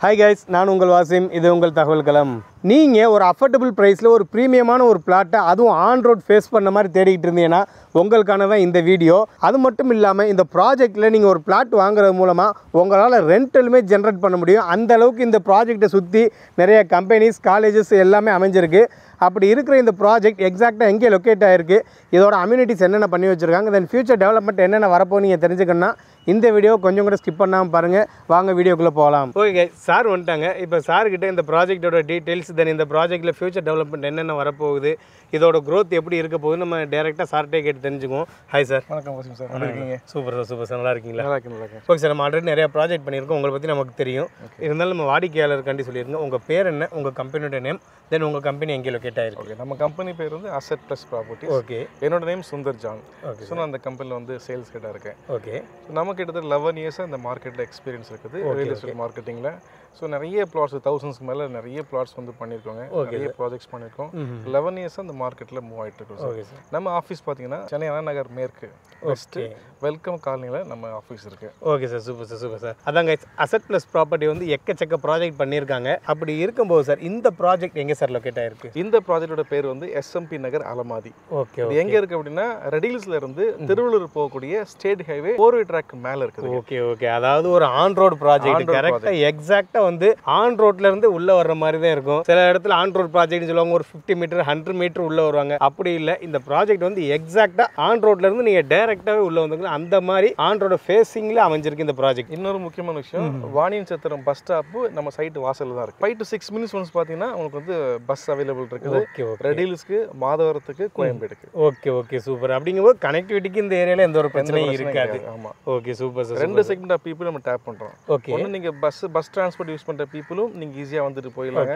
Hi guys, நான் உங்கள் வாசிம். இது உங்கள் தகவல் களம். நீங்க ஒரு அஃபோர்டபிள் பிரைஸ்ல ஒரு பிரீமியமான ஒரு பிளாட்டை அதுவும் ஆன் ரோட் ஃபேஸ் பண்ண மாதிரி தேடிட்டு இருந்தீங்கன்னா உங்களுக்கான தான் இந்த வீடியோ. அது மட்டும் இல்லாமல் இந்த ப்ராஜெக்ட்ல நீங்க ஒரு பிளாட் வாங்குறது மூலமா உங்களால் ரெண்டலுமே ஜென்ரேட் பண்ண முடியும். அந்த அளவுக்கு இந்த ப்ராஜெக்டை சுற்றி நிறைய கம்பெனிஸ், காலேஜஸ் எல்லாமே அமைஞ்சிருக்கு. அப்படி இருக்கிற இந்த ப்ராஜெக்ட் எக்ஸாக்டாக எங்கே லொக்கேட் ஆகிருக்கு, இதோட அம்யூனிட்டிஸ் என்னென்ன பண்ணி வச்சுருக்காங்க, தென் ஃபியூச்சர் டெவலப்மெண்ட் என்னென்ன வரப்போ நீங்கள் தெரிஞ்சுக்கணும்னா இந்த வீடியோ கொஞ்சம் கூட ஸ்கிப் பண்ணாமல் பாருங்கள். வாங்க வீடியோக்குள்ளே போகலாம். ஓகே, சார் வந்துட்டாங்க. இப்போ சார்கிட்ட இந்த ப்ராஜெக்டோட டீட்டெயில்ஸ், தென் இந்த ப்ராஜெக்ட்டில் ஃபியூச்சர் டெவலப்மெண்ட் என்னென்ன வரப்போகுது, இதோட க்ரோத் எப்படி இருக்க போகுது நம்ம டேரெக்டாக சார்ட்டே கேட்டு தெரிஞ்சுக்குவோம். Hi sir. வணக்கம் வாசிம் சார். நல்லா இருக்கீங்க? Super sir, super sir. நல்லா இருக்கீங்களா? நல்லா இருக்கேன். ஓகே சார், நம்ம ஆல்ரெடி நிறைய ப்ராஜெக்ட் பண்ணியிருக்கோம், உங்களை பற்றி நமக்கு தெரியும். இருந்தாலும் நம்ம வாடிக்கையாளருக்காண்டி சொல்லியிருங்க, உங்கள் பேர் என்ன, உங்கள் கம்பெனியோட நேம், தென் உங்கள் கம்பெனி எங்கே லொக்கேட் ஆகிருக்கு? ஓகே, நம்ம கம்பெனி பேர் வந்து அசெட் ப்ளஸ் ப்ராப்பர்ட்டி. ஓகே, என்னோட name Sundar John. Okay, so நான் அந்த கம்பெனியில் வந்து சேல்ஸ் ஹெட்டாக இருக்கேன். ஓகே. நம்ம கிட்டத்தட்ட 11 இயர்ஸாக இந்த மார்க்கெட்டில் எக்ஸ்பீரியன்ஸ் இருக்குது, ரியல் எஸ்டேட் மார்க்கெட்டிங்கில். ஸோ நிறைய பிளாட்ஸ், 1000s மேலே நிறைய பிளாட்ஸ் வந்து பண்ணியிருக்கோங்க, நிறைய ப்ராஜெக்ட்ஸ் பண்ணியிருக்கோம். 11 இயர்ஸாக அந்த மார்க்கெட்டில் மூவ் ஆகிட்டு இருக்கோம் சார். நம்ம ஆஃபீஸ் பார்த்தீங்கன்னா சென்னை அண்ணா நகர் மேற்கு வெஸ்ட்டு வெல்கம் காலனியில் நம்ம ஆஃபீஸ் இருக்குது. Okay sir, super sir, super sir. அதாங்க அசெட் ப்ளஸ் ப்ராப்பர்ட்டி வந்து எக்கச்சக்க ப்ராஜெக்ட் பண்ணியிருக்காங்க. அப்படி இருக்கும்போது சார் இந்த ப்ராஜெக்ட் எங்கே சார் லொக்கேட் ஆகிருக்கு? இந்த ப்ராஜெக்டோட பேர் வந்து எஸ்எம்பி நகர் அலமாதி. ஓகே, இது எங்கே இருக்குது அப்படின்னா ரெடில்ஸ்ல இருந்து திருவள்ளூர் போகக்கூடிய ஸ்டேட் ஹைவே 4-வே ட்ராக் மேலே இருக்குது. Okay, okay. அதாவது ஒரு ஆன் ரோடு ப்ராஜெக்ட். கரெக்டாக எக்ஸாக்டாக வந்து ஆன் ரோட்ல இருந்து உள்ள வர்ற மாதிரி தான் இருக்கும். சில இடத்துல ஆன் ரோட் ப்ராஜெக்ட் சொல்லுவாங்க, ஒரு 50 மீட்டர் 100 மீட்டர் உள்ள வருவாங்க. அப்படி இல்லை, இந்த ப்ராஜெக்ட் வந்து எக்ஸாக்டா ஆன் ரோட்ல இருந்து நீங்க டைரக்டாவே உள்ள வந்துக்கலாம். அந்த மாதிரி ஆன் ரோட ஃபேசிங்ல அமைஞ்சிருக்கு இந்த ப்ராஜெக்ட். இன்னொரு முக்கியமான விஷயம், வாணியன் சத்திரம் பஸ் ஸ்டாப் நம்ம சைட் வாசல்ல தான் இருக்கு. 5 to 6 minutes ஒன்ஸ் பாத்தீங்கன்னா உங்களுக்கு வந்து பஸ் அவைலபிள் இருக்குது. Okay, okay. ரெடில்ஸ்க்கு, மாதவரத்துக்கு, கோயம்பேடுக்கு. Okay, okay, super. அப்படிங்கும்போது கனெக்டிவிட்டிக்கு இந்த ஏரியால எந்த ஒரு பிரச்சனையும் இருக்காது. ஆமா. Okay, super sir. ரெண்டு செக்மெண்ட் ஆஃப் பீப்புள் நம்ம டேப் பண்றோம். ஓகே. ஒன்னு நீங்க பஸ் டிரான்ஸ்போர்ட் யூஸ் பண்ற பீப்புளும் நீங்க ஈஸியா வந்துட்டு போயிடலாம்.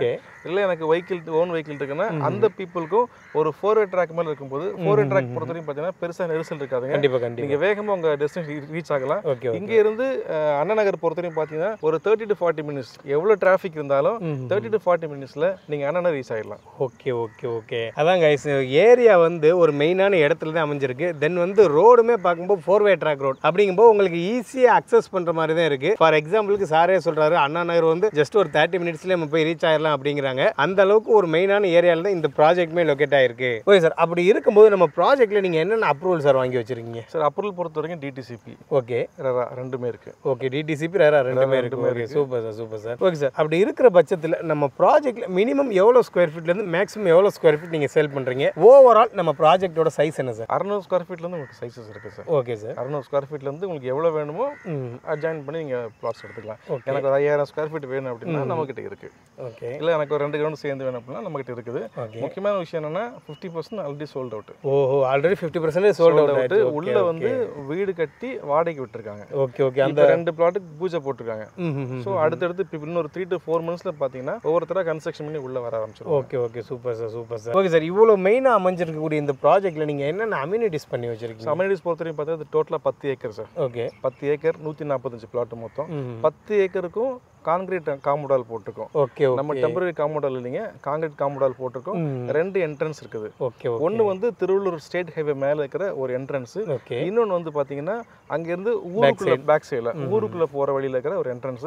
இல்ல எனக்கு ஓன் வெஹிக்கிள் இருக்குன்னா அந்த பீப்புளுக்கும் ஒரு 4-வே ட்ராக் மேல இருக்கும்போது 4-வே ட்ராக் பொறுத்தவரைக்கும் பாத்தீங்கன்னா பெருசா நெரிசல் இருக்காதுங்க. கண்டிப்பா. நீங்க வேகமா உங்க டெஸ்டினேஷன் ரீச் ஆகலாம். இங்க இருந்து அண்ணா நகர் பொறுத்தவரைக்கும் பாத்தீங்கன்னா ஒரு 30 to 40 minutes எவ்வளவு டிராஃபிக் இருந்தாலும் 30 to 40 minutesல நீங்க அண்ணா நகர் ரீச் ஆயிடலாம். Okay, okay, okay. அதான் கைஸ், ஏரியா வந்து ஒரு மெயினான இடத்துல தான் அமைஞ்சிருக்கு. தென் வந்து ரோடுமே பார்க்கும்போது 4-வே ட்ராக் ரோட். அப்படிங்கும்போது உங்களுக்கு ஈஸியா அக்சஸ் பண்ற மாதிரி தான் இருக்கு. ஃபார் எக்ஸாம்பிளுக்கு சாரே சொல்றாரு, அண்ணா நகர் வந்து ஜஸ்ட் ஒரு 30 minutesல நம்ம போய் ரீச் ஆயிடலாம் அப்படிங்கிறாங்க. அந்த அளவுக்கு ஒரு மெயினான ஏரியால தான் இந்த ப்ராஜெக்ட்மே லொக்கேட் ஆயிருக்கு. ஓகே சார், அப்படி இருக்கும்போது நம்ம ப்ராஜெக்ட்ல நீங்க என்னென்ன அப்ரூவல் சார் வாங்கி வச்சிருக்கீங்க? சார் அப்ரூவல் பொறுத்த வரைக்கும் டிடிசிபி, ஓகே, ரெரா ரெண்டுமே இருக்கு. ஓகே, டிடிசிபி, ரெரா ரெண்டுமே இருக்கு. Okay, super sir, super sir. Okay sir, அப்படி இருக்கிற பட்சத்தில் நம்ம ப்ராஜெக்ட்ல மினிமம் எவ்வளோ ஸ்கொயர் ஃபீட்ல இருந்து மேக்ஸிமம் எவ்வளோ ஸ்கொயர் ஃபீட் நீங்க சேல் பண்றீங்க? ஓவரால் நம்ம ப்ராஜெக்ட்டோட சைஸ் என்ன சார்? 600 ஸ்கொயர் ஃபீட்ல இருந்து உங்களுக்கு சைஸஸ் இருக்கு சார். Okay sir. 600 ஸ்கொயர் ஃபீட்ல இருந்து உங்களுக்கு எவ்வளவு வேணுமோ அட்ஜாயின் பண்ணி நீங்க பிளாட்ஸ் எடுத்துக்கலாம். எனக்கு ஒரு 5000 ஸ்கொயர் ஃபீட் வேணும் அப்படின்னா நம்ம கிட்ட இருக்கு. ஓகே. இல்ல எனக்கு ஒரு 2 கிரவுண்ட் சேர்ந்து வேணும் அப்படின்னா நம்ம கிட்ட இருக்குது. முக்கியமான விஷயம் என்னன்னா 50% ஆல்ரெடி சோல்ட் அவுட். ஓஹோ, ஆல்ரெடி 50% சோல்ட் அவுட். உள்ள வந்து வீடு கட்டி வாடகைக்கு விட்டுருக்காங்க. Okay, okay. அந்த 2 பிளாட்டுக்கு பூஜை போட்டுருக்காங்க. சோ அடுத்தடுத்து இன்னொரு 3 to 4 monthsல பாத்தீங்கன்னா ஒவ்வொருத்தரா கன்ஸ்ட்ரக்ஷன் பண்ணி உள்ள வர ஆரம்பிச்சிரும். Okay, okay, super sir, super sir. Okay sir, இவ்வளவு மெயினா அமைஞ்சிருக்கக்கூடிய இந்த ப்ராஜெக்ட்ல நீங்க என்னென்ன அம்யூனிட்டிஸ் பண்ணி வச்சிருக்கீங்க? அம்யூனிட்டிஸ் பொறுத்தவரைக்கும் பார்த்தா டோட்டலா 10 acre sir. Okay, 10 acre 145 plot மொத்தம். 10 ஏக்கருக்கும் கான்கிரீட் காம்பவுண்ட் போட்டிருக்கோம். ஓகே, நம்ம டெம்பரரி காம்பவுண்ட் இல்லைங்க, கான்கிரீட் காம்பவுண்ட் போட்டிருக்கோம். 2 என்ட்ரன்ஸ் இருக்குது. ஓகே, ஒன்னு வந்து திருவள்ளூர் ஸ்டேட் ஹைவே மேல இருக்கிற ஒரு என்ட்ரன்ஸ். ஓகே. இன்னொன்னு வந்து பாத்தீங்கன்னா அங்க இருந்து ஊருக்குள்ள பேக் சைடுல ஊருக்குள்ள போற வழியில இருக்கிற ஒரு என்ட்ரன்ஸ்.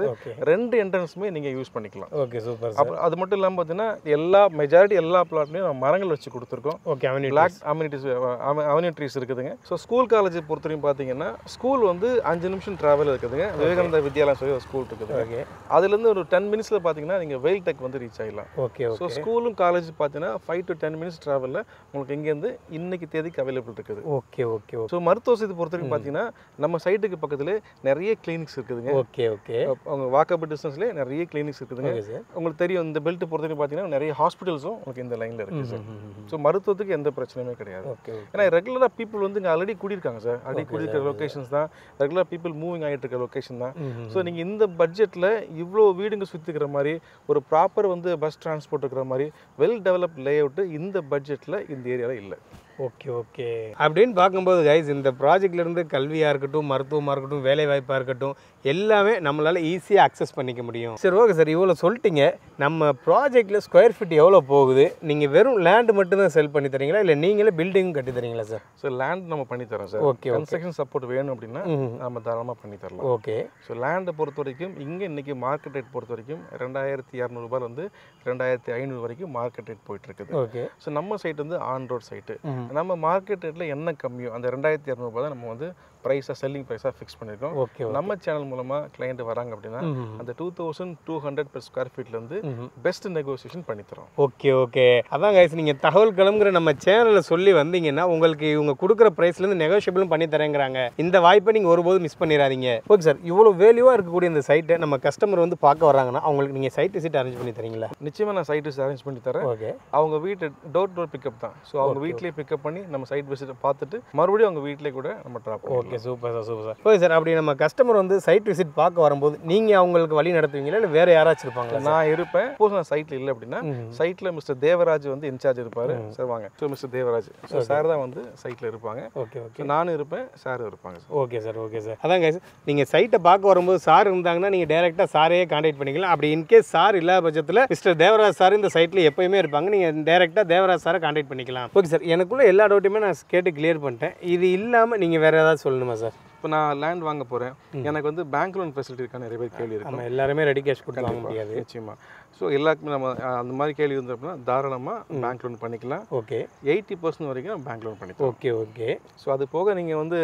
2 என்ட்ரன்ஸுமே நீங்க யூஸ் பண்ணிக்கலாம். Okay, super sir. அது மட்டும் இல்லாம பாத்தீங்கன்னா மெஜாரிட்டி எல்லா பிளாட்லயும் நம்ம மரங்கள் வச்சு கொடுத்துருக்கோம். ஓகே, பிளாக் அம்யூனிட்டிஸ் இருக்குதுங்க. ஸோ ஸ்கூல் காலேஜ் பொறுத்தவரைக்கும் பாத்தீங்கன்னா ஸ்கூல் வந்து 5 நிமிஷம் டிராவல் இருக்குதுங்க. விவேகானந்தா வித்யாலயம் சொல்லி ஒரு ஸ்கூல் இருக்குது. ஓகே. அதுல இருந்து ஒரு 10 minutesல பாத்தீங்கன்னா நீங்க வெயில் டெக் வந்து ரீச் ஆயிடலாம். Okay, okay. ஸோ ஸ்கூலும் காலேஜ் பாத்தீங்கன்னா 5 to 10 minutes டிராவல்ல உங்களுக்கு இங்க இருந்து இன்னைக்கு தேதிக்கு அவைலபிள் இருக்குது. Okay, okay. ஸோ மருத்துவ வசதி பொறுத்தவரைக்கும் பாத்தீங்கன்னா நம்ம சைட்டுக்கு பக்கத்துல நிறைய கிளினிக்ஸ் இருக்குதுங்க. Okay, okay. அவங்க வாக்கபிள் டிஸ்டன்ஸ்ல நிறைய கிளினிக்ஸ் இருக்குதுங்க. உங்களுக்கு தெரியும் இந்த பெல்ட் பொறுத்தவரைக்கும் பாத்தீங்கன்னா நிறைய ஹாஸ்பிட்டல்ஸும் உங்களுக்கு இந்த லைன்ல இருக்கு சார். ஸோ மருத்துவத்துக்கு எந்த பிரச்சனையுமே கிடையாது. ஏன்னா ரெகுலரா பீப்புள் வந்து இங்க ஆல்ரெடி குடியிருக்காங்க சார். ஆல்ரெடி குடியிருக்கிற லொகேஷன்ஸ் தான், ரெகுலரா பீப்புள் மூவிங் ஆகிட்டு இருக்க லொகேஷன் தான். ஸோ நீங்க இந்த பட்ஜெட்ல இவ்வளோ வீடுங்க சுற்றிக்கிற மாதிரி ஒரு ப்ராப்பர் வந்து பஸ் டிரான்ஸ்போர்ட் இருக்கிற மாதிரி வெல் டெவலப்ட் லே அவுட்டு இந்த பட்ஜெட்டில் இந்த ஏரியாவில் இல்லை. Okay okay. அப்படின்னு பார்க்கும்போது கைஸ் இந்த ப்ராஜெக்ட்லேருந்து கல்வியாக இருக்கட்டும், மருத்துவமாக இருக்கட்டும், வேலைவாய்ப்பாக இருக்கட்டும், எல்லாமே நம்மளால் ஈஸியாக அக்சஸ் பண்ணிக்க முடியும். சரி ஓகே சார், இவ்வளோ சொல்லிட்டீங்க. நம்ம ப்ராஜெக்டில் ஸ்கொயர் ஃபீட் எவ்வளோ போகுது? நீங்கள் வெறும் லேண்டு மட்டும்தான் செல் பண்ணி தரீங்களா இல்லை நீங்களே பில்டிங்கும் கட்டி தரீங்களா சார்? ஸோ லேண்ட் நம்ம பண்ணி தரோம் சார். ஓகே. கன்ஸ்ட்ரக்ஷன் சப்போர்ட் வேணும் அப்படின்னா நம்ம தாராளமாக பண்ணி தரலாம். ஓகே. ஸோ லேண்டை பொறுத்த வரைக்கும் இங்கே இன்றைக்கி மார்க்கெட் ரேட் பொறுத்த வரைக்கும் 2200 2500 வரைக்கும் மார்க்கெட் ரேட் போயிட்டு இருக்குது. ஓகே. ஸோ நம்ம சைட் வந்து ஆன் ரோட் சைட்டு. நம்ம மார்க்கெட் ரேட்டில் என்ன கம்மியோ அந்த 2200 தான் நம்ம வந்து ப்ரைஸாக செல்லிங் ப்ரைஸாக ஃபிக்ஸ் பண்ணியிருக்கோம். ஓகே. நம்ம சேனல் மூலமாக கிளைண்ட் வராங்க அப்படின்னா அந்த 2200 per ஸ்கொயர் ஃபீட்லேருந்து பெஸ்ட் நெகோசியேஷன் பண்ணித்தரோம். Okay okay. அதான் கைஸ் நீங்கள் தகவல் களம்ங்கிற நம்ம சேனலில் சொல்லி வந்தீங்கன்னா உங்களுக்கு இவங்க கொடுக்குற ப்ரைஸ்லேருந்து நெகோஷியபிளும் பண்ணி தரேங்கிறாங்க. இந்த வாய்ப்பை நீங்கள் ஒருபோதும் மிஸ் பண்ணிடாதீங்க. ஓகே சார், இவ்வளோ வேல்யூவாக இருக்கக்கூடிய இந்த சைட்டை நம்ம கஸ்டமர் வந்து பார்க்க வராங்கன்னா அவங்களுக்கு நீங்கள் சைட் விசிட் அரேஞ்ச் பண்ணி தரீங்களா? நிச்சயமாக நான் சைட் விசிட் அரேஞ்ச் பண்ணி தரேன். ஓகே. அவங்க வீட்டு டோர் டோர் பிக்கப் தான். ஸோ அவங்க வீட்டிலேயே பிக்கப் பண்ணி நம்ம சைட் விசிட் பார்த்துட்டு மறுபடியும் அவங்க வீட்டிலே கூட நம்ம ட்ராப் பண்ணுவோம். Okay, super sir, super sir. Okay sir, அப்படி நம்ம கஸ்டமர் வந்து சைட் விசிட் பார்க்க வரும்போது நீங்கள் அவங்களுக்கு வழி நடத்துவீங்களா இல்லை வேறு யாராச்சும் இருப்பாங்களா? நான் இருப்பேன். சப்போஸ் நான் சைட்டில் இல்லை அப்படின்னா சைட்டில் மிஸ்டர் தேவராஜ் வந்து இன்சார்ஜ் இருப்பார். சார் வாங்க. ஸோ மிஸ்டர் தேவராஜ் சார் தான் வந்து சைட்டில் இருப்பாங்க. Okay okay. நானும் இருப்பேன், சாரும் இருப்பாங்க sir. Okay sir, okay sir. அதான் கைஸ், நீங்கள் சைட்டை பார்க்க வரும்போது சார் இருந்தாங்கன்னா நீங்கள் டேரெக்டாக சாரையே கான்டாக்ட் பண்ணிக்கலாம். அப்படி இன்கேஸ் சார் இல்லாத பட்சத்தில் மிஸ்டர் தேவராஜ் சார் இந்த சைட்டில் எப்போயுமே இருப்பாங்க. நீங்கள் டேரெக்டாக தேவராஜ் சாரை கான்டாக்ட் பண்ணிக்கலாம். ஓகே சார், எனக்குள்ள எல்லா டவுட்டுமே நான் கேட்டு கிளியர் பண்ணிட்டேன். இது இல்லாமல் நீங்கள் வேறு ஏதாவது சொல்லணுமா சார்? இப்போ நான் லேண்ட் வாங்க போகிறேன், எனக்கு வந்து பேங்க் லோன் ஃபெசிலிட்டி இருக்கா நிறைய பேர் கேள்வி இருக்கு. நம்ம எல்லாருமே ரெடி கேஷ் கொடுத்து வாங்க முடியாது. நிச்சயமாக. ஸோ எல்லாருக்குமே நம்ம அந்த மாதிரி கேள்வி வந்து அப்படின்னா தாராளமாக பேங்க் லோன் பண்ணிக்கலாம். ஓகே. 80% வரைக்கும் பேங்க் லோன் பண்ணிக்கலாம். Okay okay. ஸோ அது போக நீங்கள் வந்து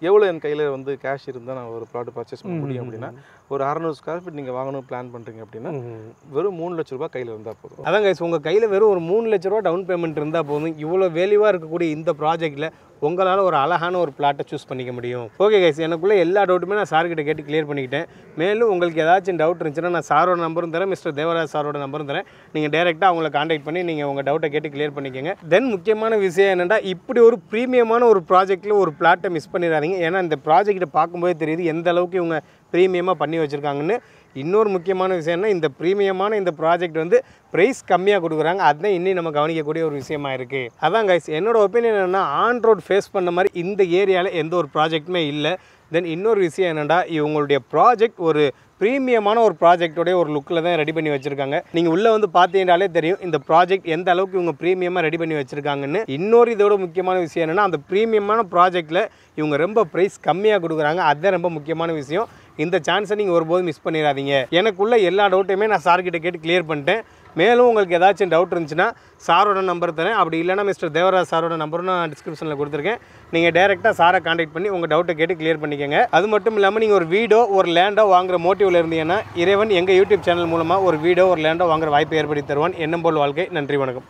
எவ்வளோ என் கையில் வந்து கேஷ் இருந்தால் நான் ஒரு ப்ராடக்ட் பர்ச்சேஸ் பண்ண முடியும் அப்படின்னா ஒரு 600 ஸ்கொயர் ஃபீட் நீங்கள் வாங்கணும் பிளான் பண்ணுறீங்க அப்படின்னா வெறும் 3 லட்ச ரூபாய் கையில் இருந்தால் போதும். அதான் கைஸ், உங்கள் கையில் வெறும் ஒரு 3 லட்ச ரூபா டவுன் பேமெண்ட் இருந்தால் போதும். இவ்வளோ வேல்யூவாக இருக்கக்கூடிய இந்த ப்ராஜெக்ட்டில் உங்களால் ஒரு அழகான ஒரு பிளாட்டை சூஸ் பண்ணிக்க முடியும். ஓகே கைஸ், எனக்குள்ளே எல்லா டவுட்டுமே நான் சார்கிட்ட கேட்டு கிளியர் பண்ணிக்கிட்டேன். மேலும் உங்களுக்கு ஏதாச்சும் டவுட் இருந்துச்சுன்னா நான் சாரோட நம்பரும் தரேன், மிஸ்டர் தேவராஜ் சாரோட நம்பரும் தரேன். நீங்கள் டேரெக்டாக அவங்களை காண்டாக்ட் பண்ணி நீங்கள் உங்கள் டவுட்டை கேட்டு கிளியர் பண்ணிக்கோங்க. தென் முக்கியமான விஷயம் என்னென்னா, இப்படி ஒரு ப்ரீமியமான ஒரு ப்ராஜெக்ட்டில் ஒரு பிளாட்டை மிஸ் பண்ணிடாதீங்க. ஏன்னா இந்த ப்ராஜெக்ட்டை பார்க்கும்போதே தெரியுது எந்த அளவுக்கு இவங்க ப்ரீமியமாக பண்ணி வச்சுருக்காங்கன்னு. இன்னொரு முக்கியமான விஷயம்னா, இந்த ப்ரீமியமான இந்த ப்ராஜெக்ட் வந்து ப்ரைஸ் கம்மியாக கொடுக்குறாங்க. அதுதான் இன்னும் நம்ம கவனிக்கக்கூடிய ஒரு விஷயமா இருக்குது. அதான் கைஸ், என்னோட ஒப்பீனியன் என்னென்னா, ஆன் ரோட் ஃபேஸ் பண்ண மாதிரி இந்த ஏரியாவில் எந்த ஒரு ப்ராஜெக்ட்டுமே இல்லை. தென் இன்னொரு விஷயம் என்னென்னா, இவங்களுடைய ப்ராஜெக்ட் ஒரு ப்ரீமியமான ஒரு ப்ராஜெக்டோடைய ஒரு லுக்கில் தான் ரெடி பண்ணி வச்சுருக்காங்க. நீங்கள் உள்ளே வந்து பார்த்தீங்கன்னாலே தெரியும் இந்த ப்ராஜெக்ட் எந்த அளவுக்கு இவங்க ப்ரீமியமாக ரெடி பண்ணி வச்சுருக்காங்கன்னு. இன்னொரு இதோட முக்கியமான விஷயம் என்னென்னா, அந்த ப்ரீமியமான ப்ராஜெக்ட்டில் இவங்க ரொம்ப ப்ரைஸ் கம்மியாக கொடுக்குறாங்க. அதுதான் ரொம்ப முக்கியமான விஷயம். இந்த சான்ஸை நீங்கள் ஒருபோதும் மிஸ் பண்ணிடாதீங்க. எனக்குள்ள எல்லா டவுட்டையுமே நான் சார்கிட்ட கேட்டு கிளியர் பண்ணிட்டேன். மேலும் உங்களுக்கு ஏதாச்சும் டவுட் இருந்துச்சுன்னா சாரோட நம்பர் தரேன். அப்படி இல்லைனா மிஸ்டர் தேவராஜ் சாரோட நம்பரும் நான் டிஸ்கிரிப்ஷனில் கொடுத்துருக்கேன். நீங்கள் டேரெக்டாக சாரை கான்டாக்ட் பண்ணி உங்கள் டவுட்டை கேட்டு கிளியர் பண்ணிக்கோங்க. அது மட்டும் இல்லாமல் நீங்கள் ஒரு வீடோ ஒரு லேண்டோ வாங்குற மோட்டிவில் இருந்தீங்கன்னா இறைவன் எங்கள் யூடியூப் சேனல் மூலமாக ஒரு வீடோ ஒரு லேண்டோ வாங்குற வாய்ப்பை ஏற்படுத்தி தருவான். எண்ணம் போல் வாழ்க்கை. நன்றி, வணக்கம்.